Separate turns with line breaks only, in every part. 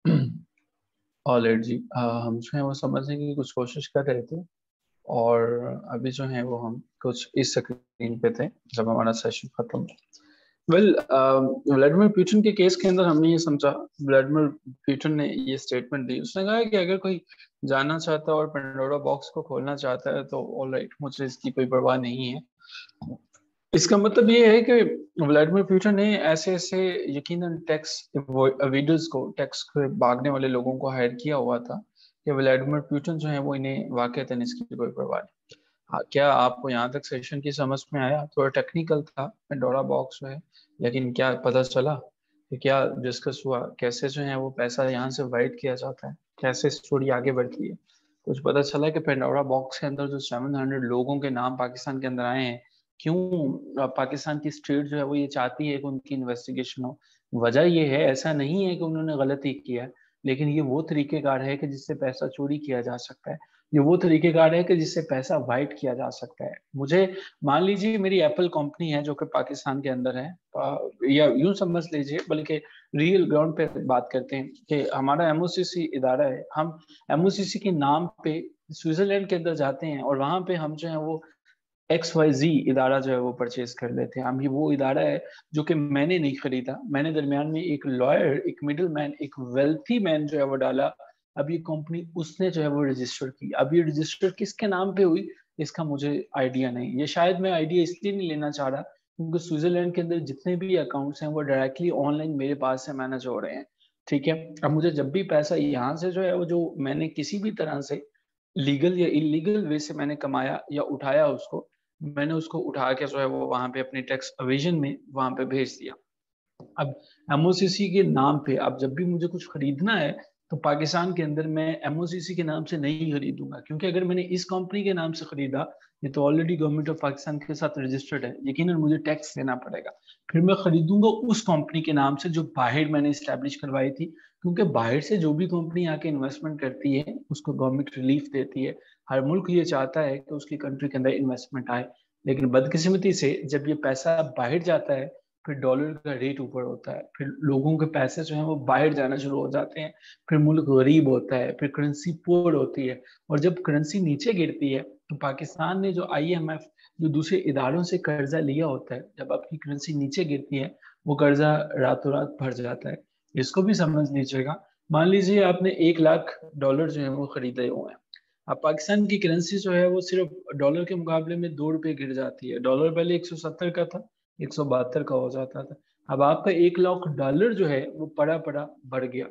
Alright जी, हम जो है वो समझने की कुछ कोशिश कर रहे थे और अभी जो है वो हम कुछ इस स्क्रीन पे थे जब हमारा सेशन खत्म। व्लादिमीर पुतिन के केस के अंदर हमने ये समझा, व्लादिमीर पुतिन ने ये स्टेटमेंट दी। उसने कहा कि अगर कोई जानना चाहता है और पेंडोरा बॉक्स को खोलना चाहता है तो ऑलराइट, मुझे इसकी कोई परवाह नहीं है। इसका मतलब ये है कि व्लादिमीर पुतिन ने ऐसे ऐसे यकीनन टैक्स एविडर्स को, टैक्स के भागने वाले लोगों को हायर किया हुआ था कि व्लादिमीर पुतिन जो है वो इन्हें वाकईतन इसकी कोई परवाह नहीं। हाँ, क्या आपको यहाँ तक सेशन की समझ में आया? थोड़ा टेक्निकल था पेंडोरा बॉक्स में, लेकिन क्या पता चला कि क्या डिस्कस हुआ, कैसे जो है वो पैसा यहाँ से वाइट किया जाता है, कैसे स्टोरी आगे बढ़ती है। कुछ पता चला कि पेंडोरा बॉक्स के अंदर जो 700 लोगों के नाम पाकिस्तान के अंदर आए हैं, क्यों पाकिस्तान की स्टेट जो है वो ये चाहती है कि उनकी इन्वेस्टिगेशन हो। वजह ये है, ऐसा नहीं है कि उन्होंने गलती किया है, लेकिन ये वो तरीकेकार है कि जिससे पैसा चोरी किया जा सकता है। ये वो तरीकेकार है कि जिससे पैसा वाइट किया जा सकता है। मुझे मान लीजिए मेरी एप्पल कंपनी है जो कि पाकिस्तान के अंदर है, या यूं समझ लीजिए, बल्कि रियल ग्राउंड पे बात करते हैं कि हमारा एमओसीसी इदारा है। हम एमओसीसी के नाम पे स्विट्जरलैंड के अंदर जाते हैं और वहां पे हम जो है वो XYZ इदारा जो है वो परचेज कर लेते हैं। हम ये वो इदारा है जो कि मैंने नहीं खरीदा, मैंने दरमियान में एक लॉयर, एक मिडिल मैन, एक वेल्थी मैन जो है वो डाला। अब ये कंपनी उसने जो है वो रजिस्टर की। अब ये रजिस्टर किसके नाम पे हुई इसका मुझे आइडिया नहीं। ये शायद मैं आइडिया इसलिए नहीं लेना चाह रहा क्योंकि स्विट्जरलैंड के अंदर जितने भी अकाउंट्स हैं वो डायरेक्टली ऑनलाइन मेरे पास से मैनेज हो रहे हैं। ठीक है, अब मुझे जब भी पैसा यहाँ से जो है वो, जो मैंने किसी भी तरह से लीगल या इलीगल वे से मैंने कमाया या उठाया, उसको मैंने उसको उठा के जो है वो वहां पे अपनी टैक्स अवेजन में वहां पे भेज दिया। अब एमओसीसी के नाम पे अब जब भी मुझे कुछ खरीदना है तो पाकिस्तान के अंदर मैं एमओसीसी के नाम से नहीं खरीदूंगा, क्योंकि अगर मैंने इस कंपनी के नाम से खरीदा, ये तो ऑलरेडी गवर्नमेंट ऑफ पाकिस्तान के साथ रजिस्टर्ड है, यकीनन मुझे टैक्स देना पड़ेगा। फिर मैं खरीदूंगा उस कंपनी के नाम से जो बाहर मैंने इस्टेब्लिश करवाई थी, क्योंकि बाहर से जो भी कंपनी आके इन्वेस्टमेंट करती है उसको गवर्नमेंट रिलीफ देती है। हर मुल्क ये चाहता है कि उसकी कंट्री के अंदर इन्वेस्टमेंट आए, लेकिन बदकिस्मती से जब ये पैसा बाहर जाता है फिर डॉलर का रेट ऊपर होता है, फिर लोगों के पैसे जो हैं वो बाहर जाना शुरू हो जाते हैं, फिर मुल्क गरीब होता है, फिर करेंसी पुअर होती है। और जब करेंसी नीचे गिरती है तो पाकिस्तान ने जो IMF, जो दूसरे इदारों से कर्जा लिया होता है, जब आपकी करेंसी नीचे गिरती है वो कर्जा रातों रात भर जाता है। इसको भी समझ लीजिएगा। मान लीजिए आपने 1 लाख डॉलर जो है वो खरीदे हुए हैं। अब पाकिस्तान की करेंसी जो है वो सिर्फ डॉलर के मुकाबले में 2 रुपए गिर जाती है। डॉलर पहले 170 का था, 172 का हो जाता था। अब आपका 1 लाख डॉलर जो है वो पड़ा पड़ा बढ़ गया।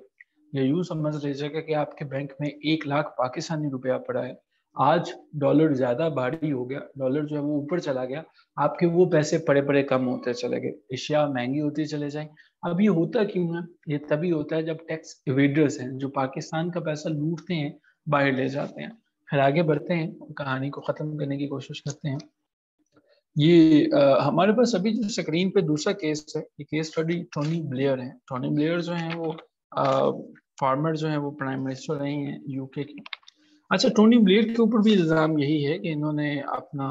या यूं समझ लीजिएगा कि आपके बैंक में 1 लाख पाकिस्तानी रुपया पड़ा है। आज डॉलर ज्यादा भारी हो गया, डॉलर जो है वो ऊपर चला गया, आपके वो पैसे पड़े पड़े कम होते चले गए, एशिया महंगी होती चले जाए। अब ये होता क्यों है? ये तभी होता है जब टैक्स एवेडर्स हैं जो पाकिस्तान का पैसा लूटते हैं, बाहर ले जाते हैं। फिर आगे बढ़ते हैं, कहानी को खत्म करने की कोशिश करते हैं। ये हमारे पास अभी जो स्क्रीन पे दूसरा केस है, ये केस स्टडी टोनी ब्लेयर है। टोनी ब्लेयर जो है वो फार्मर जो है वो प्राइम मिनिस्टर रहे हैं UK के। अच्छा, टोनी ब्लेयर के ऊपर भी इल्जाम यही है कि इन्होंने अपना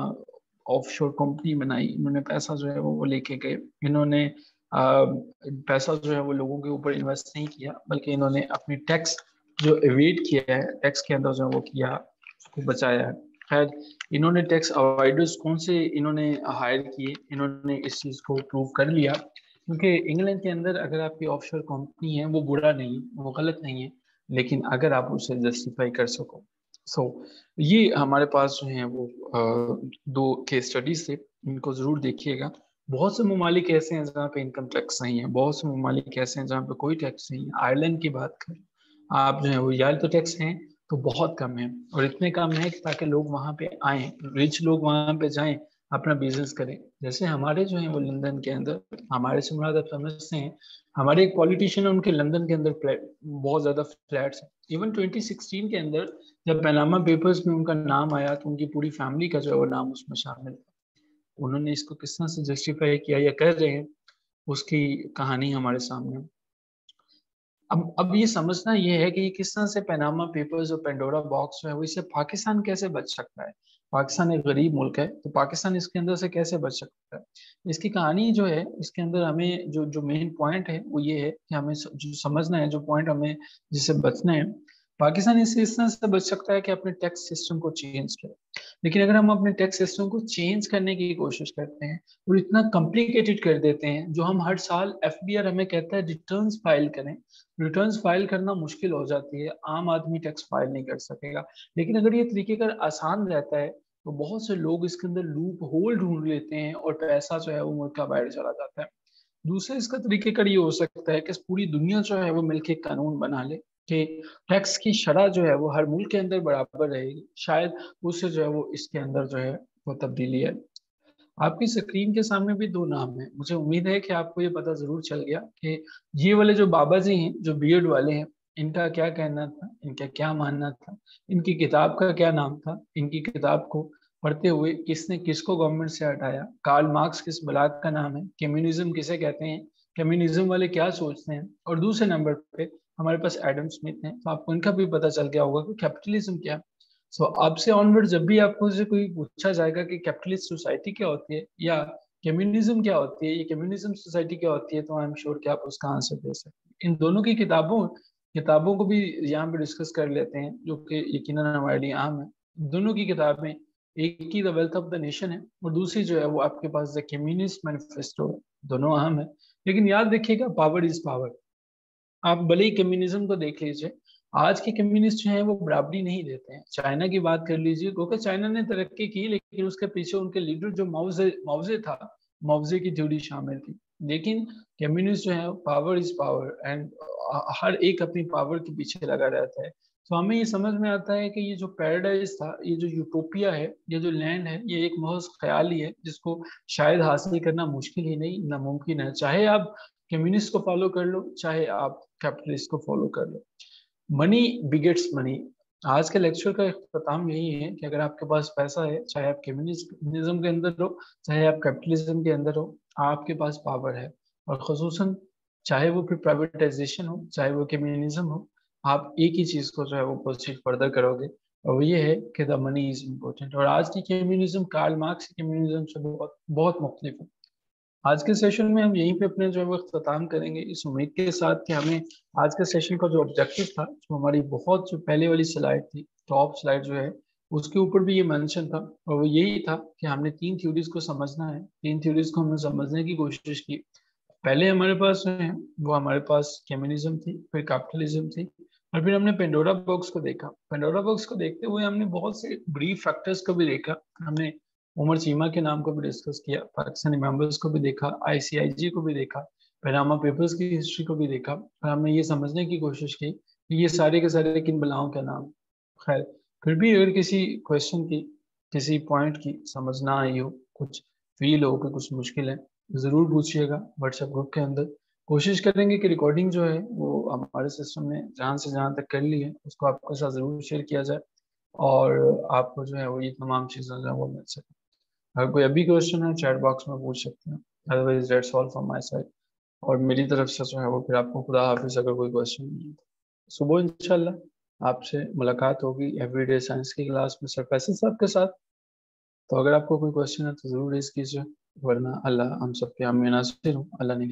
ऑफशोर कंपनी बनाई, इन्होंने पैसा जो है वो लेके गए, इन्होंने पैसा जो है वो लोगों के ऊपर इन्वेस्ट नहीं किया, बल्कि इन्होंने अपनी टैक्स जो एवेड किया है, टैक्स के अंदर जो है वो किया, उसको बचाया है। खैर, इन्होंने टैक्स अवॉइडर्स कौन से इन्होंने हायर किए, इन्होंने इस चीज़ को प्रूव कर लिया। क्योंकि इंग्लैंड के अंदर अगर आपकी ऑफशोर कंपनी है वो बुरा नहीं, वो गलत नहीं है, लेकिन अगर आप उसे जस्टिफाई कर सको। सो ये हमारे पास जो है वो 2 केस स्टडीज थे, इनको जरूर देखिएगा। बहुत से ममालिक ऐसे हैं जहाँ पे इनकम टैक्स नहीं है, बहुत से ममालिक ऐसे हैं जहाँ पे कोई टैक्स नहीं है। आयरलैंड की बात करें आप, जो है वो यार तो टैक्स हैं तो बहुत कम है, और इतने कम है कि ताकि लोग वहां पे आए, रिच लोग वहां पे जाएं, अपना बिजनेस करें। जैसे हमारे जो है वो लंदन के अंदर, हमारे से मुराद आप समझते हैं, हमारे एक पॉलिटिशियन है, उनके लंदन के अंदर बहुत ज्यादा फ्लैट्स हैं। इवन 2016 के अंदर जब पैनामा पेपर्स में उनका नाम आया तो उनकी पूरी फैमिली का जो है वो नाम उसमें शामिल था। उन्होंने इसको किस तरह से जस्टिफाई किया या कर रहे हैं, उसकी कहानी हमारे सामने है। अब ये समझना ये है कि ये किस तरह से पैनामा पेपर्स और पेंडोरा बॉक्स जो है वो इससे पाकिस्तान कैसे बच सकता है। पाकिस्तान एक गरीब मुल्क है, तो पाकिस्तान इसके अंदर से कैसे बच सकता है? इसकी कहानी जो है, इसके अंदर हमें जो जो मेन पॉइंट है वो ये है कि हमें जो समझना है, जो पॉइंट हमें जिससे बचना है, पाकिस्तान इससे इस तरह से बच सकता है कि अपने टैक्स सिस्टम को चेंज करे। लेकिन अगर हम अपने टैक्स सिस्टम को चेंज करने की कोशिश करते हैं और इतना कॉम्प्लिकेटेड कर देते हैं, जो हम हर साल एफबीआर हमें कहता है रिटर्न्स फाइल करें, रिटर्न्स फाइल करना मुश्किल हो जाती है, आम आदमी टैक्स फाइल नहीं कर सकेगा। लेकिन अगर ये तरीके का आसान रहता है तो बहुत से लोग इसके अंदर लूप होल ढूंढ लेते हैं और पैसा जो है वो मुल्क का बाहर चला जाता है। दूसरा इसका तरीके का ये हो सकता है कि पूरी दुनिया जो है वो मिलकर कानून बना ले कि टैक्स की शरह जो है वो हर मुल्क के अंदर बराबर रहेगी, शायद उससे जो है वो इसके अंदर जो है वो तब्दीली है। आपकी स्क्रीन के सामने भी दो नाम हैं, मुझे उम्मीद है कि आपको ये पता जरूर चल गया कि ये वाले जो बाबा जी हैं, जो बियर्ड वाले हैं, इनका क्या कहना था, इनका क्या मानना था, इनकी किताब का क्या नाम था, इनकी किताब को पढ़ते हुए किसने किसको गवर्नमेंट से हटाया, कार्ल मार्क्स किस ब्लाक का नाम है, कम्युनिज्म किसे कहते हैं, कम्युनिज्म वाले क्या सोचते हैं, और दूसरे नंबर पे हमारे पास एडम स्मिथ हैं, तो आपको इनका भी पता चल गया होगा कि कैपिटलिज्म क्या है। सो अब से ऑनवर्ड जब भी आपको से कोई पूछा जाएगा कि कैपिटलिस्ट सोसाइटी क्या होती है या कम्युनिज्म क्या होती है, ये कम्युनिज्म सोसाइटी क्या होती है, तो आई एम श्योर कि आप उसका आंसर दे सकते हैं। इन दोनों की किताबों को भी यहाँ पे डिस्कस कर लेते हैं, जो कि यकीनन हमारे लिए आम है। दोनों की किताबें, एक की the wealth of the nation है और दूसरी जो है वो आपके पास द कम्युनिस्ट मैनिफेस्टो है। दोनों अहम है, लेकिन याद रखिएगा पावर इज पावर। आप भले ही कम्युनिज्म को देख लीजिए, आज के कम्युनिस्ट जो हैं वो बराबरी नहीं देते हैं। चाइना की बात कर लीजिए, क्योंकि चाइना ने तरक्की की, लेकिन उसके पीछे उनके लीडर जो माउजे था, माउजे की थ्योरी शामिल थी। लेकिन कम्युनिस्ट जो है पावर इज पावर एंड हर एक अपनी पावर के पीछे लगा रहता है। तो हमें ये समझ में आता है कि ये जो पैराडाइज था, ये जो यूटोपिया है, ये जो लैंड है, ये एक महज ख्याल ही है, जिसको शायद हासिल करना मुश्किल ही नहीं नामुमकिन है। चाहे आप कम्युनिस्ट को फॉलो कर लो, चाहे आप कैपिटलिस्ट को फॉलो कर लो। Money begets money. आज के लेक्चर का इख्तिताम यही है कि अगर आपके पास पैसा है, चाहे आप कम्युनिज्म के अंदर हो, चाहे आप कैपिटलिज्म के अंदर हो, आपके पास पावर है। और खसूसन चाहे वो फिर प्राइवेटाइजेशन हो, चाहे वो कम्युनिज्म हो, आप एक ही चीज को जो है वो प्रोसीड फर्दर करोगे, और वो ये है कि द मनी इज इम्पोर्टेंट। और आज की कम्युनिज्म कार्ल मार्क्स की कम्युनिज्म से बहुत बहुत मुख्तलिफ है। आज के सेशन में हम यहीं पे अपने जो है वो अख्ताम करेंगे, इस उम्मीद के साथ कि हमें आज के सेशन का जो ऑब्जेक्टिव था, जो हमारी बहुत जो पहले वाली स्लाइड थी, टॉप स्लाइड जो है, उसके ऊपर भी ये मेंशन था, और वो यही था कि हमने तीन थ्योरीज को समझना है। तीन थ्योरीज को हमने समझने की कोशिश की। पहले हमारे पास जो है वो हमारे पास कम्युनिज्म थी, फिर कैपिटलिज्म थी, और फिर हमने पेंडोरा बॉक्स को देखा। पेंडोरा बॉक्स को देखते हुए हमने बहुत से ब्रीफ फैक्टर्स को भी देखा। हमने उमर चीमा के नाम को भी डिस्कस किया, पाकिस्तानी मेंबर्स को भी देखा, आईसीआईजी को भी देखा, पनामा पेपर्स की हिस्ट्री को भी देखा, और हमने ये समझने की कोशिश की कि ये सारे के सारे किन बलाओं का नाम। खैर, फिर भी अगर किसी क्वेश्चन की, किसी पॉइंट की समझ ना आई हो, कुछ फील हो कि कुछ मुश्किल है, ज़रूर पूछिएगा व्हाट्सएप ग्रुप के अंदर। कोशिश करेंगे कि रिकॉर्डिंग जो है वो हमारे सिस्टम ने जहाँ से जहाँ तक कर ली है उसको आपके साथ ज़रूर शेयर किया जाए, और आपको जो है वो ये तमाम चीज़ें जो है वो मिल सके। अगर कोई अभी क्वेश्चन है चैट बॉक्स में पूछ सकते हैं, otherwise that's all from my side. और मेरी तरफ से जो है वो फिर आपको खुदा हाफिज अगर कोई क्वेश्चन नहीं है तो। सुबह इंशाल्लाह आपसे मुलाकात होगी एवरीडे साइंस की क्लास में सर फैसल साहब के साथ। तो अगर आपको कोई क्वेश्चन है तो ज़रूर रेज कीजिए, वरना अल्लाह हम सब के आमीन नासिर हूँ। अल्लाह ने